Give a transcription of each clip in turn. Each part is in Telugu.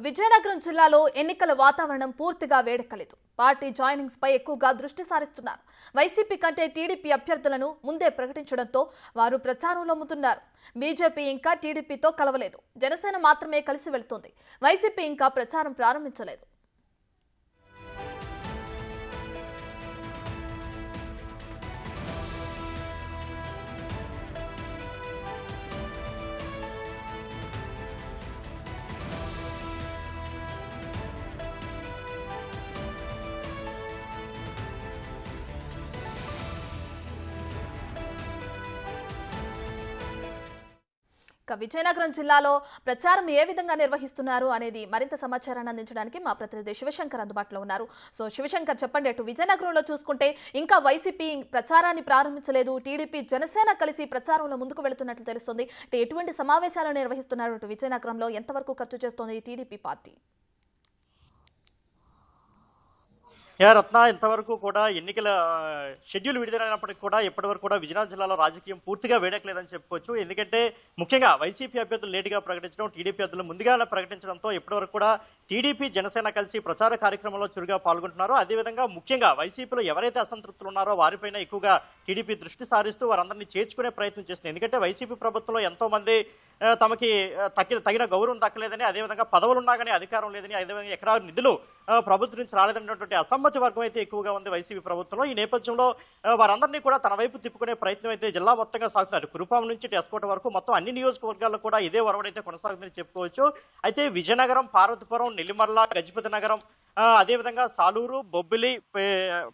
విజయనగరం జిల్లాలో ఎన్నికల వాతావరణం పూర్తిగా వేడెక్కలేదు. పార్టీ జాయినింగ్స్ పై ఎక్కువగా దృష్టి సారిస్తున్నారు. వైసీపీ కంటే టీడీపీ అభ్యర్థులను ముందే ప్రకటించడంతో వారు ప్రచారంలో ముందున్నారు. బీజేపీ ఇంకా టీడీపీతో కలవలేదు. జనసేన మాత్రమే కలిసి వెళ్తోంది. వైసీపీ ఇంకా ప్రచారం ప్రారంభించలేదు. విజయనగరం జిల్లాలో ప్రచారం ఏ విధంగా నిర్వహిస్తున్నారు అనేది మరింత సమాచారాన్ని అందించడానికి మా ప్రతినిధి శివశంకర్ అందుబాటులో ఉన్నారు. సో శివశంకర్, చెప్పండి, అటు విజయనగరంలో చూసుకుంటే ఇంకా వైసీపీ ప్రచారాన్ని ప్రారంభించలేదు. టీడీపీ జనసేన కలిసి ప్రచారంలో ముందుకు వెళుతున్నట్లు తెలుస్తుంది. ఎటువంటి సమావేశాలు నిర్వహిస్తున్నారు? అటు విజయనగరంలో ఎంతవరకు ఖర్చు చేస్తోంది టీడీపీ పార్టీ? రత్న, ఇంతవరకు కూడా ఎన్నికల షెడ్యూల్ విడుదలైనప్పటికీ కూడా ఇప్పటివరకు కూడా విజయనగరం జిల్లాలో రాజకీయం పూర్తిగా వేడెక్కలేదని చెప్పుకోవచ్చు. ఎందుకంటే ముఖ్యంగా వైసీపీ అభ్యర్థులు లేటుగా ప్రకటించడం, టీడీపీ అభ్యర్థులు ముందుగానే ప్రకటించడంతో ఇప్పటివరకు కూడా టీడీపీ జనసేన కలిసి ప్రచార కార్యక్రమంలో చురుగా పాల్గొంటున్నారు. అదేవిధంగా ముఖ్యంగా వైసీపీలో ఎవరైతే అసంతృప్తులు ఉన్నారో వారిపైన ఎక్కువగా టీడీపీ దృష్టి సారిస్తూ వారందరినీ చేర్చుకునే ప్రయత్నం చేస్తుంది. ఎందుకంటే వైసీపీ ప్రభుత్వంలో ఎంతో మంది తమకి తగిన గౌరవం దక్కలేదని, అదేవిధంగా పదవులున్నా కానీ అధికారం లేదని, అదేవిధంగా ఎక్కడ నిధులు ప్రభుత్వం నుంచి రాలేదన్నటువంటి అసమ్మతి వర్గం అయితే ఎక్కువగా ఉంది వైసీపీ ప్రభుత్వంలో. ఈ నేపథ్యంలో వారందరినీ కూడా తన వైపు తిప్పుకునే ప్రయత్నం అయితే జిల్లా మొత్తంగా సాగుతున్నారు. కురుపాం నుంచి ఎస్కోట వరకు మొత్తం అన్ని నియోజకవర్గాల్లో కూడా ఇదే ఒరవడైతే కొనసాగుతుందని చెప్పుకోవచ్చు. అయితే విజయనగరం, పార్వతీపురం, నెల్లిమర్ల, గజపతి నగరం, అదేవిధంగా సాలూరు, బొబ్బిలి,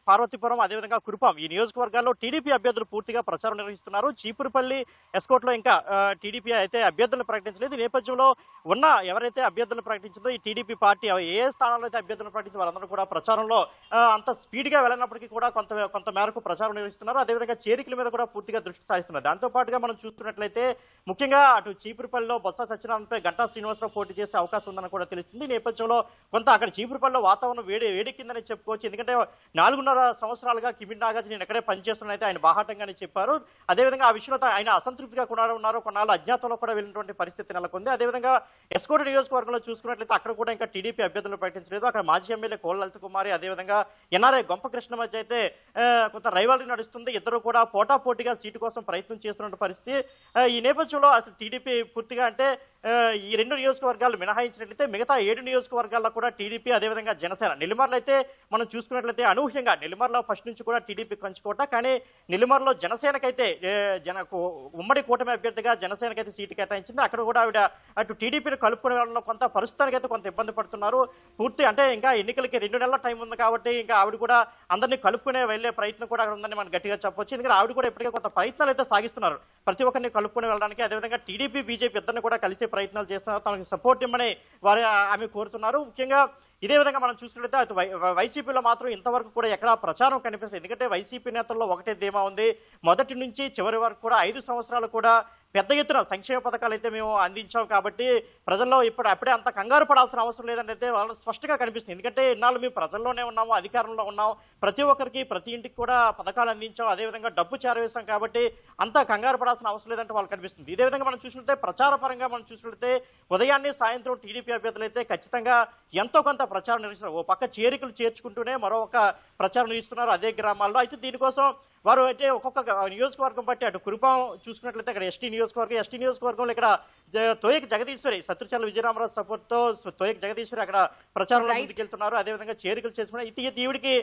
పార్వతీపురం, అదేవిధంగా కురుపాం ఈ నియోజకవర్గాల్లో టీడీపీ అభ్యర్థులు పూర్తిగా ప్రచారం నిర్వహిస్తున్నారు. చీపురుపల్లి, ఎస్కోట్లో ఇంకా టీడీపీ అయితే అభ్యర్థులను ప్రకటించలేదు. ఈ నేపథ్యంలో ఉన్న ఎవరైతే అభ్యర్థులను ప్రకటించిందో ఈ టీడీపీ పార్టీ ఏ స్థానాల్లో అయితే అభ్యర్థులను ప్రకటించి వారందరూ కూడా ప్రచారంలో అంత స్పీడ్ గా వెళ్ళినప్పటికీ కూడా కొంత మేరకు ప్రచారం నిర్వహిస్తున్నారు. అదేవిధంగా చేరికల మీద కూడా పూర్తిగా దృష్టి సారిస్తున్నారు. దాంతో పాటుగా మనం చూస్తున్నట్లయితే ముఖ్యంగా అటు చీపురుపల్లిలో బొత్స సత్యనారాయణపై గంటా శ్రీనివాసరావు పోటీ చేసే అవకాశం ఉందని కూడా తెలుస్తుంది. ఈ నేపథ్యంలో కొంత అక్కడ చీపురుపల్లిలో వాతావరణం వేడెక్కిందని చెప్పుకోవచ్చు. ఎందుకంటే 4.5 సంవత్సరాలుగా కిమిడి నాగార్జున నేను ఎక్కడే పనిచేస్తున్నానైతే ఆయన బాహాటంగానే చెప్పారు. అదేవిధంగా ఆ విషయంలో ఆయన అసంతృప్తిగా కూడా ఉన్నారు. కొన్నాళ్ళు అజ్ఞాతంలో కూడా వెళ్ళినటువంటి పరిస్థితి నెలకొంది. అదేవిధంగా ఎస్కోట నియోజకవర్గంలో చూసుకున్నట్లయితే అక్కడ కూడా ఇంకా టీడీపీ అభ్యర్థులు ప్రకటించలేదు. అక్కడ మాజీ ఎమ్మెల్యే కోళ్ళ లలిత కుమారి, అదేవిధంగా ఎన్ఆర్ఐ గొంప కృష్ణ మధ్య అయితే కొంత రైవాలరీ నడుస్తుంది. ఇద్దరు కూడా పోటాపోటీగా సీటు కోసం ప్రయత్నం చేస్తున్న పరిస్థితి. ఈ నేపథ్యంలో అసలు టీడీపీ పూర్తిగా అంటే ఈ 2 నియోజకవర్గాలు మినహాయించినట్లయితే మిగతా 7 నియోజకవర్గాల్లో కూడా టీడీపీ, అదేవిధంగా జనసేన. నెల్లిమర్ల అయితే మనం చూసుకున్నట్లయితే అనూహ్యంగా నెల్లిమర్లో ఫస్ట్ నుంచి కూడా టీడీపీ కంచుకోట, కానీ నెల్లిమర్లో జనసేనకైతే ఉమ్మడి కూటమి అభ్యర్థిగా జనసేనకైతే సీటు కేటాయించింది. అక్కడ కూడా ఆవిడ అటు టీడీపీని కలుపుకునే వాళ్ళలో కొంత ప్రస్తుతానికైతే కొంత ఇబ్బంది పడుతున్నారు. పూర్తి అంటే ఇంకా ఎన్నికలకి 2 నెలల టైం ఉంది కాబట్టి ఇంకా ఆవిడ కూడా అందరినీ కలుపుకునే వెళ్లే ప్రయత్నం కూడా అక్కడ ఉందని మనం గట్టిగా చెప్పొచ్చు. ఎందుకంటే ఆవిడ కూడా ఇప్పటికే కొంత ప్రయత్నాలు అయితే సాగిస్తున్నారు ప్రతి ఒక్కరిని కలుపుకుని వెళ్ళడానికి. అదేవిధంగా టీడీపీ, బీజేపీ ఇద్దరిని కూడా కలిసే ప్రయత్నాలు చేస్తున్నారు. తమకి సపోర్ట్ ఇవ్వమని ఆమె కోరుతున్నారు. ముఖ్యంగా ఇదే విధంగా మనం చూసినట్లయితే అటు వైసీపీలో మాత్రం ఇంతవరకు కూడా ఎక్కడా ప్రచారం కనిపిస్తుంది. ఎందుకంటే వైసీపీ నేతల్లో ఒకటే ధీమా ఉంది, మొదటి నుంచి చివరి వరకు కూడా 5 సంవత్సరాలు కూడా పెద్ద ఎత్తున సంక్షేమ పథకాలు అయితే మేము అందించాం కాబట్టి ప్రజల్లో అప్పుడే అంత కంగారు పడాల్సిన అవసరం లేదని అయితే వాళ్ళు స్పష్టంగా కనిపిస్తుంది. ఎందుకంటే ఇన్నాళ్ళు మేము ప్రజల్లోనే ఉన్నాము, అధికారంలో ఉన్నాం, ప్రతి ఒక్కరికి ప్రతి ఇంటికి కూడా పథకాలు అందించాం, అదేవిధంగా డబ్బు చేరవేశాం కాబట్టి అంత కంగారు పడాల్సిన అవసరం లేదంటే వాళ్ళు కనిపిస్తుంది. ఇదే విధంగా మనం చూసినట్లయితే ప్రచార పరంగా మనం చూసినట్లయితే ఉదయాన్నే సాయంత్రం టీడీపీ అభ్యర్థులు అయితే ఖచ్చితంగా ఎంతో కొంత ప్రచారం నిర్వహిస్తున్నారు. ఓ పక్క చేరికలు చేర్చుకుంటూనే మరో ఒక ప్రచారం నిర్వహిస్తున్నారు అదే గ్రామాల్లో. అయితే దీనికోసం వారు అయితే ఒక్కొక్క నియోజకవర్గం బట్టి అటు కురుపాం చూసుకున్నట్లయితే అక్కడ ఎస్టీ నియోజకవర్గంలో ఇక్కడ తోయక జగదీశ్వరి, సత్యచర్ల విజయరామరాజు సపోర్ట్ తో తోయక జగదీశ్వరి అక్కడ ప్రచారంలో ముందుకెళ్తున్నారు. అదేవిధంగా చేరికలు చేసుకున్నారు. ఈవిడికి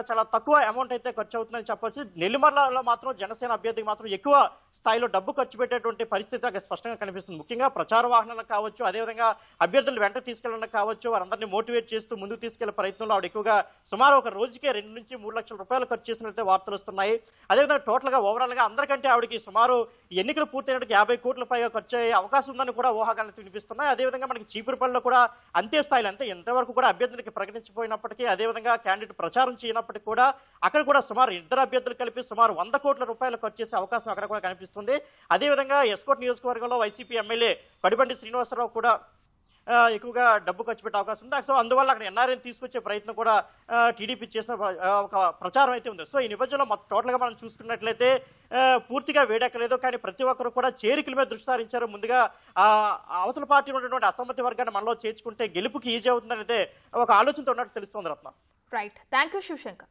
చాలా తక్కువ అమౌంట్ అయితే ఖర్చు అవుతుందని చెప్పొచ్చు. నెల్లిమర్లలో మాత్రం జనసేన అభ్యర్థికి మాత్రం ఎక్కువ స్థాయిలో డబ్బు ఖర్చు పెట్టేటువంటి పరిస్థితి అక్కడ స్పష్టంగా కనిపిస్తుంది. ముఖ్యంగా ప్రచార వాహనాలకు కావచ్చు, అదేవిధంగా అభ్యర్థులు వెంట తీసుకెళ్ళడానికి కావచ్చు, వారందరినీ మోటివేట్ చేస్తూ ముందుకు తీసుకెళ్లే ప్రయత్నంలో ఆవిడ ఎక్కువగా సుమారు ఒక రోజుకే 2 నుంచి 3 లక్షల రూపాయలు ఖర్చు చేసినట్లయితే వార్తలు వస్తున్నాయి. అదేవిధంగా టోటల్ గా ఓవరాల్ గా అందరికంటే ఆవిడకి సుమారు ఎన్నికలు పూర్తయినట్టు 50 కోట్ల పైగా ఖర్చు అయ్యే అవకాశం ఉందని కూడా ఊహాగానాలు వినిపిస్తున్నాయి. అదేవిధంగా మనకి చీపురుపల్లిలో కూడా అంతే స్థాయిలో ఎంతవరకు కూడా అభ్యర్థులకి ప్రకటించబోయినప్పటికీ, అదేవిధంగా క్యాండిడేట్ ప్రచారం చేయనప్పటికీ కూడా అక్కడ కూడా సుమారు 2 అభ్యర్థులు కలిపి సుమారు 100 కోట్ల రూపాయలు ఖర్చు చేసే అవకాశం అక్కడ కూడా కనిపిస్తుంది. అదేవిధంగా ఎస్కోట్ నియోజకవర్గంలో వైసీపీ ఎమ్మెల్యే కడిబండి శ్రీనివాసరావు కూడా ఎక్కువగా డబ్బు ఖర్చు పెట్టే అవకాశం ఉంది. సో అందువల్ల అక్కడ ఎన్ఆర్ఐ తీసుకొచ్చే ప్రయత్నం కూడా టీడీపీ చేసిన ఒక ప్రచారం అయితే ఉంది. సో ఈ నేపథ్యంలో టోటల్ గా మనం చూసుకున్నట్లయితే పూర్తిగా వేడెక్కలేదు. కానీ ప్రతి ఒక్కరు కూడా చేరికల మీద దృష్టి సారించారు. ముందుగా అవతల పార్టీ ఉన్నటువంటి అసమ్మతి వర్గాన్ని మనలో చేర్చుకుంటే గెలుపుకి ఈజీ అవుతుందనేది ఒక ఆలోచనతో ఉన్నట్టు తెలుస్తోంది Ratna. Right, thank you Shivshankar.